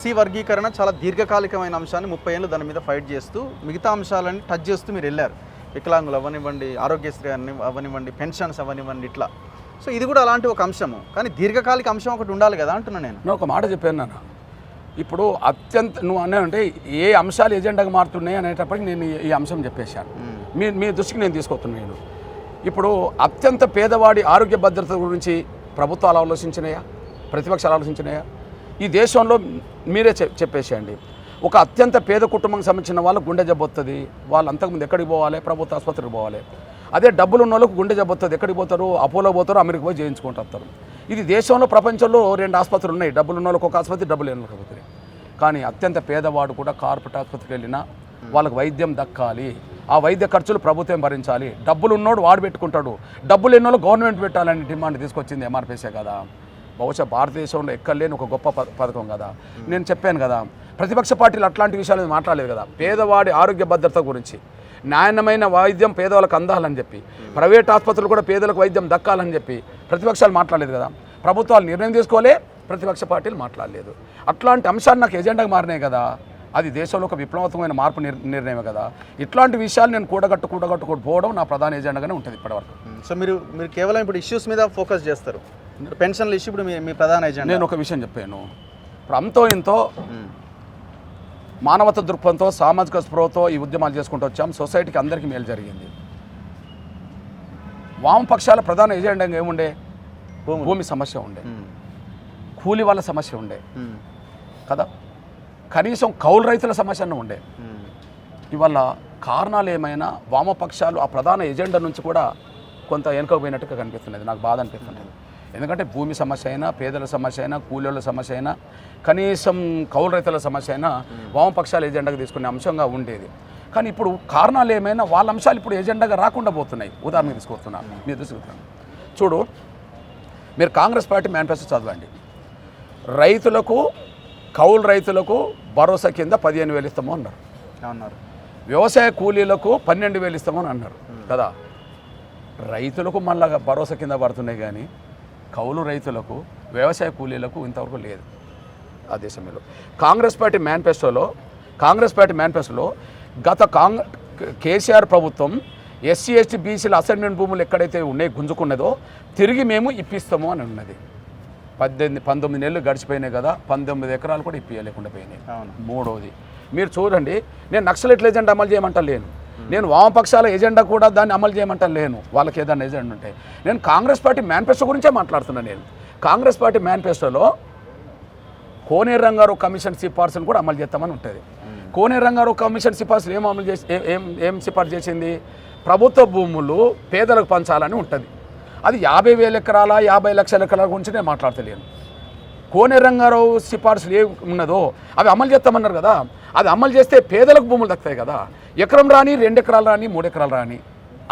SC వర్గీకరణ చాలా దీర్ఘకాలికమైన అంశాన్ని 30 ఏళ్ళు దాని మీద ఫైట్ చేస్తూ మిగతా అంశాలని టచ్ చేస్తూ మీరు వెళ్ళారు. వికలాంగులు అవ్వనివ్వండి, ఆరోగ్యశ్రీ అవ్వనివ్వండి, పెన్షన్స్ అవ్వనివ్వండి, ఇట్లా. సో ఇది కూడా అలాంటి ఒక అంశము, కానీ దీర్ఘకాలిక అంశం ఒకటి ఉండాలి కదా అంటున్నా నేను. ఒక మాట చెప్పాను నాన్న, ఇప్పుడు అత్యంత నువ్వు అన్నానంటే ఏ అంశాలు ఎజెండాగా మారుతున్నాయి అనేటప్పటికి నేను ఈ అంశం చెప్పేశాను. మీ దృష్టికి నేను తీసుకొస్తున్నాను. ఇప్పుడు అత్యంత పేదవాడి ఆరోగ్య భద్రత గురించి ప్రభుత్వాలు ఆలోచించినాయా, ప్రతిపక్షాలు ఆలోచించినాయా? ఈ దేశంలో మీరే చెప్పేసేయండి. ఒక అత్యంత పేద కుటుంబానికి సంబంధించిన వాళ్ళు గుండె జబ్బు వస్తుంది, వాళ్ళు అంతకుముందు ఎక్కడికి పోవాలి? ప్రభుత్వ ఆసుపత్రికి పోవాలి. అదే డబ్బులు ఉన్న వాళ్ళకు గుండె జబ్బు వస్తుంది, ఎక్కడికి పోతారు? అపోలో పోతారు, అమెరికా పోయి చేయించుకుంటూ వస్తారు. ఇది దేశంలో ప్రపంచంలో 2 ఆసుపత్రులు ఉన్నాయి, డబ్బులు ఉన్న వాళ్ళకి ఒక ఆసుపత్రి, డబ్బులు లేని వాళ్ళకి ఆసుపత్రి. కానీ అత్యంత పేదవాడు కూడా కార్పొరేట్ ఆసుపత్రికి వెళ్ళినా వాళ్ళకి వైద్యం దక్కాలి, ఆ వైద్య ఖర్చులు ప్రభుత్వం భరించాలి. డబ్బులు ఉన్నోడు వాడు పెట్టుకుంటాడు, డబ్బులు ఎన్నోళ్ళు గవర్నమెంట్ పెట్టాలని డిమాండ్ తీసుకొచ్చింది ఎంఆర్పీసీ కదా. బహుశా భారతదేశంలో ఎక్కలేని ఒక గొప్ప పథకం కదా. నేను చెప్పాను కదా, ప్రతిపక్ష పార్టీలు అట్లాంటి విషయాలు మాట్లాడలేదు కదా. పేదవాడి ఆరోగ్య భద్రత గురించి, నాణ్యమైన వైద్యం పేదవాళ్ళకి అందాలని చెప్పి, ప్రైవేట్ ఆసుపత్రులు కూడా పేదలకు వైద్యం దక్కాలని చెప్పి ప్రతిపక్షాలు మాట్లాడలేదు కదా. ప్రభుత్వాలు నిర్ణయం తీసుకోలే, ప్రతిపక్ష పార్టీలు మాట్లాడలేదు. అట్లాంటి అంశాలు నాకు ఎజెండాగా మారినాయి కదా. అది దేశంలో ఒక విప్లవాత్మకమైన మార్పు నిర్ణయమే కదా. ఇట్లాంటి విషయాలు నేను కూడగట్టుకు పోవడం నా ప్రధాన ఎజెండాగానే ఉంటుంది ఇప్పటివరకు. సో మీరు కేవలం ఇప్పుడు ఇష్యూస్ మీద ఫోకస్ చేస్తారు. పెన్షన్ల ఇష్యూ ఇప్పుడు మీ ప్రధాన ఎజెండా. నేను ఒక విషయం చెప్పాను, ఇప్పుడు అంతో ఇంతో మానవత దృక్పథంతో, సామాజిక స్పృహతో ఈ ఉద్యమాలు చేసుకుంటూ వచ్చాం. సొసైటీకి అందరికీ మేలు జరిగింది. వామపక్షాల ప్రధాన ఎజెండా ఏముండే? భూమి సమస్య ఉండే, కూలి వాళ్ళ సమస్య ఉండే కదా, కనీసం కౌలు రైతుల సమస్యను ఉండే. ఇవాళ కారణాలు ఏమైనా వామపక్షాలు ఆ ప్రధాన ఎజెండా నుంచి కూడా కొంత వెనుకపోయినట్టుగా కనిపిస్తున్నది. నాకు బాధ అనిపిస్తున్నది. ఎందుకంటే భూమి సమస్య అయినా, పేదల సమస్య అయినా, కూలీల సమస్య అయినా, కనీసం కౌలు రైతుల సమస్య అయినా వామపక్షాలు ఎజెండాగా తీసుకునే అంశంగా ఉండేది. కానీ ఇప్పుడు కారణాలు ఏమైనా వాళ్ళ అంశాలు ఇప్పుడు ఎజెండాగా రాకుండా పోతున్నాయి. ఉదాహరణకు తీసుకొస్తున్నాను, మీరు తీసుకుంటున్నాను. చూడు, మీరు కాంగ్రెస్ పార్టీ మేనిఫెస్టో చదవండి. రైతులకు, కౌలు రైతులకు భరోసా కింద 15,000 ఇస్తాము అన్నారు. వ్యవసాయ కూలీలకు 12,000 ఇస్తామని అన్నారు కదా. రైతులకు మళ్ళా భరోసా కింద పడుతున్నాయి, కానీ కౌలు రైతులకు, వ్యవసాయ కూలీలకు ఇంతవరకు లేదు ఆ దేశంలో. కాంగ్రెస్ పార్టీ మేనిఫెస్టోలో గత కేసీఆర్ ప్రభుత్వం ఎస్సీ ఎస్టీ బీసీల అసైన్మెంట్ భూములు ఎక్కడైతే ఉన్నాయి గుంజుకున్నదో తిరిగి మేము ఇప్పిస్తాము అని ఉన్నది. 19 నెలలు గడిచిపోయినాయి కదా, 19 ఎకరాలు కూడా ఇప్పియలేకుండా పోయినాయి. మూడవది మీరు చూడండి, నేను నక్సలైట్ల ఎజెండా అమలు చేయమంటా లేను, నేను వామపక్షాల ఎజెండా కూడా దాన్ని అమలు చేయమంటా లేను. వాళ్ళకి ఏదైనా ఎజెండా ఉంటే నేను కాంగ్రెస్ పార్టీ మేనిఫెస్టో గురించే మాట్లాడుతున్నాను. నేను కాంగ్రెస్ పార్టీ మేనిఫెస్టోలో కోనేరు రంగారావు కమిషన్ సిఫార్సును కూడా అమలు చేస్తామని ఉంటుంది. కోనేరు రంగారావు కమిషన్ సిఫార్సులు ఏం సిఫార్సు చేసింది? ప్రభుత్వ భూములు పేదలకు పంచాలని ఉంటుంది. అది 50,000 ఎకరాల 50 లక్షల ఎకరాల గురించి నేను మాట్లాడతలేను. కోనేరు రంగారావు సిఫార్సులు ఏ ఉన్నదో అవి అమలు చేస్తామన్నారు కదా. అది అమలు చేస్తే పేదలకు భూములు దక్కుతాయి కదా. ఎకరం రాని, 2 ఎకరాలు రాని, 3 ఎకరాలు రాని,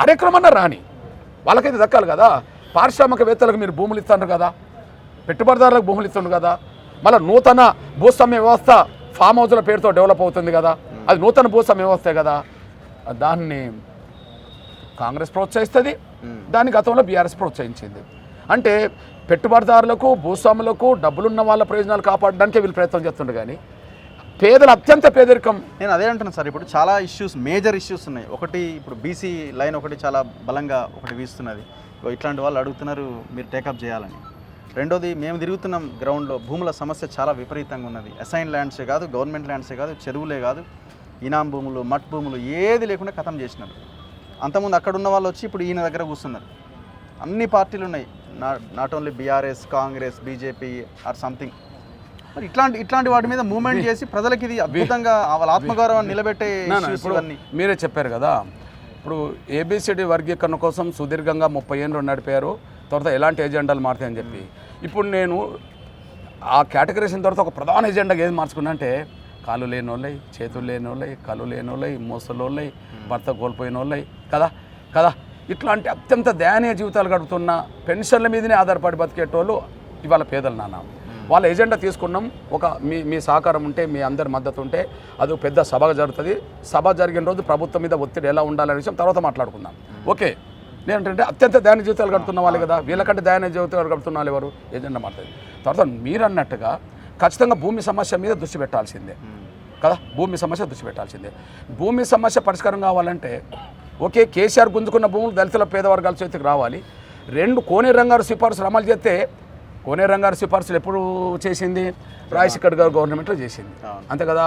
అరెకరం అన్నా రాని, వాళ్ళకైతే దక్కాలి కదా. పారిశ్రామికవేత్తలకు మీరు భూములు ఇస్తున్నారు కదా, పెట్టుబడిదారులకు భూములు ఇస్తున్నారు కదా. మళ్ళీ నూతన భూస్వామ్య వ్యవస్థ ఫామ్ హౌస్ల పేరుతో డెవలప్ అవుతుంది కదా, అది నూతన భూస్వామ్య వ్యవస్థే కదా. దాన్ని కాంగ్రెస్ ప్రోత్సహిస్తుంది, దాన్ని గతంలో బీఆర్ఎస్ ప్రోత్సహించింది. అంటే పెట్టుబడిదారులకు, భూస్వాములకు, డబ్బులున్న వాళ్ళ ప్రయోజనాలు కాపాడడానికే వీళ్ళు ప్రయత్నం చేస్తుండే, కానీ పేదలు అత్యంత పేదరికం. నేను అదే అంటున్నాను సార్. ఇప్పుడు చాలా ఇష్యూస్, మేజర్ ఇష్యూస్ ఉన్నాయి. ఒకటి ఇప్పుడు బీసీ లైన్ ఒకటి చాలా బలంగా ఒకటి వీస్తున్నది. ఇట్లాంటి వాళ్ళు అడుగుతున్నారు మీరు టేకప్ చేయాలని. రెండోది, మేము తిరుగుతున్నాం గ్రౌండ్లో, భూముల సమస్య చాలా విపరీతంగా ఉన్నది. అసైన్ ల్యాండ్సే కాదు, గవర్నమెంట్ ల్యాండ్సే కాదు, చెరువులే కాదు, ఇనాం భూములు, మట్ భూములు ఏది లేకుండా ఖతం చేసినారు. అంతకుముందు అక్కడ ఉన్న వాళ్ళు వచ్చి ఇప్పుడు ఈయన దగ్గర కూర్చున్నారు. అన్ని పార్టీలు ఉన్నాయి, not only BRS, Congress, BJP or something. మరి ఇట్లాంటి వాటి మీద మూవ్మెంట్ చేసి ప్రజలకి ఇది అద్భుతంగా వాళ్ళ ఆత్మగౌరవాన్ని నిలబెట్టే ఇష్యూస్ అన్నీ మీరే చెప్పారు కదా. ఇప్పుడు ఏబిసిడి వర్గీకరణ కోసం సుదీర్ఘంగా 30 ఏళ్ళు నడిపారు. తర్వాత ఎలాంటి ఎజెండాలు మారుతాయని చెప్పి ఇప్పుడు నేను ఆ కేటగరైజేషన్ తర్వాత ఒక ప్రధాన ఎజెండా ఏది మార్చుకున్నా అంటే, కాళ్ళు లేని వాళ్ళయి, చేతులు లేని వాళ్ళయి, కళ్ళు లేని వాళ్ళయి, మోసలు వాళ్ళయి, భర్త కోల్పోయిన వాళ్ళయి కదా. ఇట్లాంటి అత్యంత దయనీయ జీవితాలు గడుపుతున్న, పెన్షన్ల మీదనే ఆధారపడి బతికేటోళ్ళు ఇవాళ పేదలు నాన్న. వాళ్ళ ఎజెండా తీసుకున్నాం. ఒక మీ సహకారం ఉంటే, మీ అందరి మద్దతు ఉంటే అది పెద్ద సభ జరుగుతుంది. సభ జరిగిన రోజు ప్రభుత్వం మీద ఒత్తిడి ఎలా ఉండాలనే విషయం తర్వాత మాట్లాడుకుందాం. ఓకే, నేనంటే అత్యంత దయనీయ జీవితాలు గడుపుతున్న వాళ్ళు కదా, వీళ్ళకంటే దయనీయ జీవితాలు గడుపుతున్న వాళ్ళు ఎవరు? ఎజెండా మాట్లాడుతుంది. తర్వాత మీరు అన్నట్టుగా ఖచ్చితంగా భూమి సమస్య మీద దృష్టి పెట్టాల్సిందే కదా, భూమి సమస్య దృష్టి పెట్టాల్సిందే. భూమి సమస్య పరిష్కారం కావాలంటే ఓకే, కేసీఆర్ గుంజుకున్న భూములు దళితుల పేద వర్గాల చేతికి రావాలి. 2 కోనేరు రంగారు సిఫార్సులు అమలు చేస్తే, కోనేరు రంగారు సిఫార్సులు ఎప్పుడు చేసింది? రాజశేఖర్ గారు గవర్నమెంట్లో చేసింది, అంతే కదా.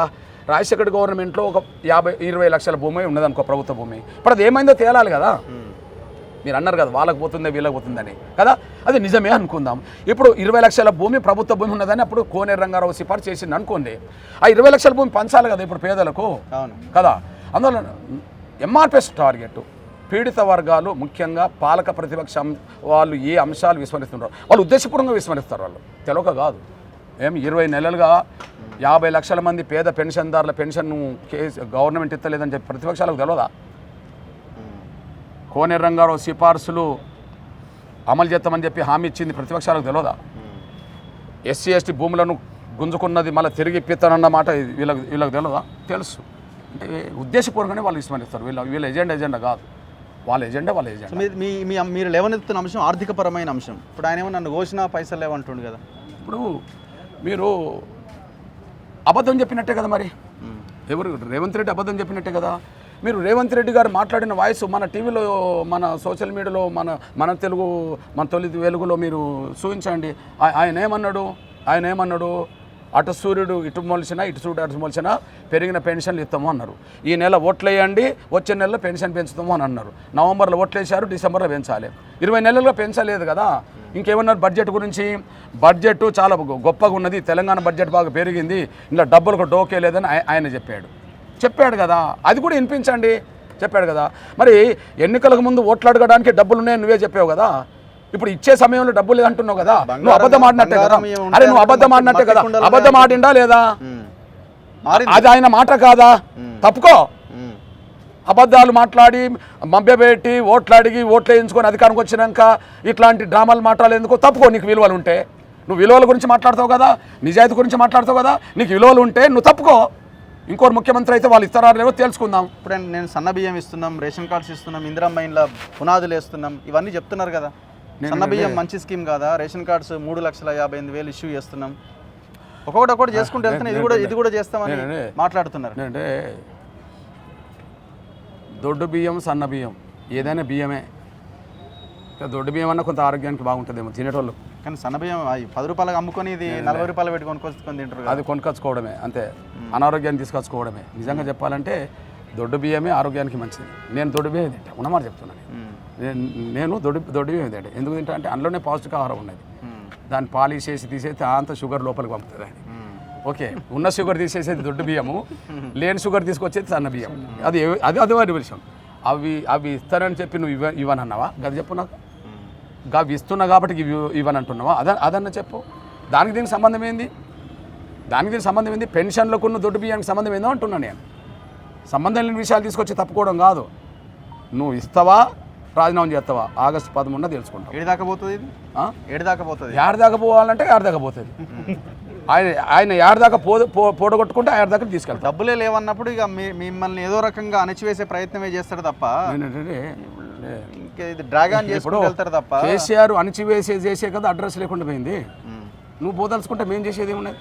రాజశేఖర్ గవర్నమెంట్లో ఒక 20 లక్షల భూమి ఉన్నదనుకో, ప్రభుత్వ భూమి. ఇప్పుడు అది ఏమైందో తేలాలి కదా. మీరు అన్నారు కదా వాళ్ళకి పోతుందే వీళ్ళకి పోతుందని కదా, అది నిజమే అనుకుందాం. ఇప్పుడు 20 లక్షల భూమి ప్రభుత్వ భూమి ఉన్నదని అప్పుడు కోనేరు రంగారావు సిఫార్సు చేసింది అనుకోండి. ఆ 20 లక్షల భూమి పంచాలి కదా ఇప్పుడు పేదలకు కదా. అందువల్ల ఎంఆర్పిఎస్ టార్గెట్ పీడిత వర్గాలు, ముఖ్యంగా పాలక ప్రతిపక్షం వాళ్ళు ఏ అంశాలు విస్మరిస్తున్నారు, వాళ్ళు ఉద్దేశపూర్వకంగా విస్మరిస్తారు. వాళ్ళు తెలియక కాదు. 20 నెలలుగా 50 లక్షల మంది పేద పెన్షన్దారుల పెన్షన్ను గవర్నమెంట్ ఇస్తలేదని చెప్పి ప్రతిపక్షాలకు తెలియదా? కోనేరు రంగారావు సిఫార్సులు అమలు చేస్తామని చెప్పి హామీ ఇచ్చింది ప్రతిపక్షాలకు తెలియదా? ఎస్సీ ఎస్టీ భూములను గుంజుకున్నది మళ్ళీ తిరిగి ఇప్పిస్తానన్న మాట వీళ్ళకి తెలియదా? తెలుసు. అంటే ఉద్దేశపూర్వకంగానే వాళ్ళు విస్మరిస్తారు. వీళ్ళ ఎజెండా కాదు, వాళ్ళ ఎజెండా. మీరు లేవనెత్తున్న అంశం ఆర్థికపరమైన అంశం. ఇప్పుడు ఆయన ఏమో నన్ను ఘోషణ పైసలు లేవంటుండు కదా. ఇప్పుడు మీరు అబద్ధం చెప్పినట్టే కదా మరి. ఎవరు? రేవంత్ రెడ్డి అబద్ధం చెప్పినట్టే కదా. మీరు రేవంత్ రెడ్డి గారు మాట్లాడిన వాయిస్ మన టీవీలో, మన సోషల్ మీడియాలో, మన తెలుగు, మన తొలి వెలుగులో మీరు చూపించండి. ఆయన ఏమన్నాడు? అటు సూర్యుడు ఇటు మొలిచినా, ఇటు సూర్యుడు అటు మొలిచినా పెరిగిన పెన్షన్లు ఇస్తాము అన్నారు. ఈ నెల ఓట్లు వేయండి, వచ్చే నెలలో పెన్షన్ పెంచుతాము అని అన్నారు. నవంబర్లో ఓట్లు వేశారు, డిసెంబర్లో పెంచాలి. 20 నెలల్లో పెంచలేదు కదా. ఇంకేమన్నారు బడ్జెట్ గురించి? బడ్జెట్ చాలా గొప్పగా ఉన్నది, తెలంగాణ బడ్జెట్ బాగా పెరిగింది, ఇలా డబ్బులకు డోకే లేదని ఆయన చెప్పాడు కదా. అది కూడా వినిపించండి. చెప్పాడు కదా. మరి ఎన్నికలకు ముందు ఓట్లు అడగడానికి డబ్బులు ఉన్నాయని నువ్వే చెప్పావు కదా. ఇప్పుడు ఇచ్చే సమయంలో డబ్బులు అంటున్నావు కదా. నువ్వు అబద్ధం ఆడినట్టే కదా. అరే నువ్వు అబద్ధం ఆడినట్టే కదా. అబద్ధం ఆడిండా లేదా? అది ఆయన మాట కాదా? తప్పుకో. అబద్ధాలు మాట్లాడి మభ్యపెట్టి ఓట్లు అడిగి ఓట్లు వేయించుకొని అధికారంకి వచ్చినాక ఇట్లాంటి డ్రామాలు మాట్లాడేందుకు తప్పుకో. నీకు విలువలు ఉంటే, నువ్వు విలువల గురించి మాట్లాడతావు కదా, నిజాయితీ గురించి మాట్లాడతావు కదా, నీకు విలువలు ఉంటే నువ్వు తప్పుకో. ఇంకోరు ముఖ్యమంత్రి అయితే వాళ్ళు ఇస్తారా లేవో తెలుసుకుందాం. ఇప్పుడు నేను సన్న బియ్యం ఇస్తున్నాం, రేషన్ కార్డ్స్ ఇస్తున్నాం, ఇందిరమ్మ ఇండ్ల పునాదులు వేస్తున్నాం, ఇవన్నీ చెప్తున్నారు కదా. సన్న బియ్యం మంచి స్కీమ్ కాదా? రేషన్ కార్డ్స్ 3,58,000 ఇష్యూ చేస్తున్నాం. ఒక్కొక్కటి చేసుకుంటూ వెళ్తున్నా. ఇది కూడా చేస్తామని మాట్లాడుతున్నారు. అంటే దొడ్డు బియ్యం, సన్న బియ్యం ఏదైనా బియ్యమే. దొడ్డు బియ్యం అన్న కొంత ఆరోగ్యానికి బాగుంటుందేమో తినేటోళ్ళు. కానీ సన్న బియ్యం 10 రూపాయలకు అమ్ముకొని ఇది 40 రూపాయలు పెట్టి కొనుక్కొని తింటారు. అది కొనుక్కొచ్చుకోవడమే అంతే, అనారోగ్యాన్ని తీసుకొచ్చుకోవడమే. నిజంగా చెప్పాలంటే దొడ్డు బియ్యమే ఆరోగ్యానికి మంచిది. నేను దొడ్డు బియ్యం తింటా, ఉన్నమాట చెప్తున్నాను. నేను దొడ్డు బియ్యం తింటా. ఎందుకు తింటా అంటే అందులోనే పౌష్టికాహారం ఉన్నది. దాన్ని పాలిష్ చేసి తీసేస్తే అంత షుగర్ లోపలికి పంపుతుంది. ఓకే, ఉన్న షుగర్ తీసేసేది దొడ్డు బియ్యము, లేని షుగర్ తీసుకొచ్చేది సన్న బియ్యం. అది వారి విషయం. అవి ఇస్తానని చెప్పి నువ్వు ఇవ్వనన్నావా? అది చెప్పు నాకు. అవి ఇస్తున్నా కాబట్టి ఇవ్వని అంటున్నావా? అదన్నా చెప్పు. దానికి దీనికి సంబంధం ఏంది? పెన్షన్లకు దొడ్డు బియ్యానికి సంబంధం ఏందో అంటున్నా నేను. సంబంధం లేని విషయాలు తీసుకొచ్చి తప్పుకోవడం కాదు. నువ్వు ఇస్తావా, రాజీనామా చేస్తావా? ఆగస్టు 13 తెలుసుకుంటావు. ఏడు దాకా పోతుంది. ఏడు దాకా పోవాలంటే ఏడు దాకా పోతుంది. ఆయన ఏడు దాకా పోడగొట్టుకుంటే ఏడు దాకా తీసుకెళ్తాడు. డబ్బులే లేవన్నప్పుడు ఇక మిమ్మల్ని ఏదో రకంగా అణచివేసే ప్రయత్నమే చేస్తాడు తప్ప డ్రాగన్ చేసుకుంటూ వెళ్తారు తప్ప. కేసీఆర్ చేసే కదా అడ్రస్ లేకుండా పోయింది. నువ్వు పోదలుచుకుంటే మేము చేసేది ఏమున్నది?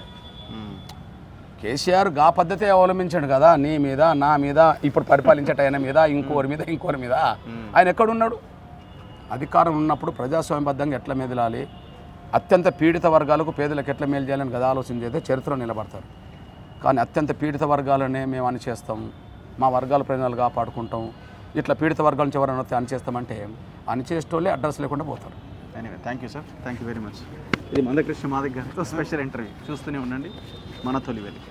కేసీఆర్ గా పద్ధతి అవలంబించాడు కదా, నీ మీద నా మీద, ఇప్పుడు పరిపాలించట ఆయన మీద, ఇంకోరి మీద. ఆయన ఎక్కడున్నాడు? అధికారం ఉన్నప్పుడు ప్రజాస్వామ్యబద్ధంగా ఎట్లా మెదలాలి, అత్యంత పీడిత వర్గాలకు పేదలకు ఎట్లా మేలు చేయాలని కదా ఆలోచన చేస్తే చరిత్రలో నిలబడతారు. కానీ అత్యంత పీడిత వర్గాలనే మేము అణిచేస్తాం, మా వర్గాల ప్రయోజనాలు కాపాడుకుంటాం, ఇట్లా పీడిత వర్గాల నుంచి ఎవరైనా అణిచేస్తామంటే అణిచేసేటోళ్ళే అడ్రస్ లేకుండా పోతారు. Anyway, thank you sir, thank you very much. ఇది మందకృష్ణ మాదిక్ గారితో స్పెషల్ ఇంటర్వ్యూ. చూస్తూనే ఉండండి మన తొలి వెలుగు.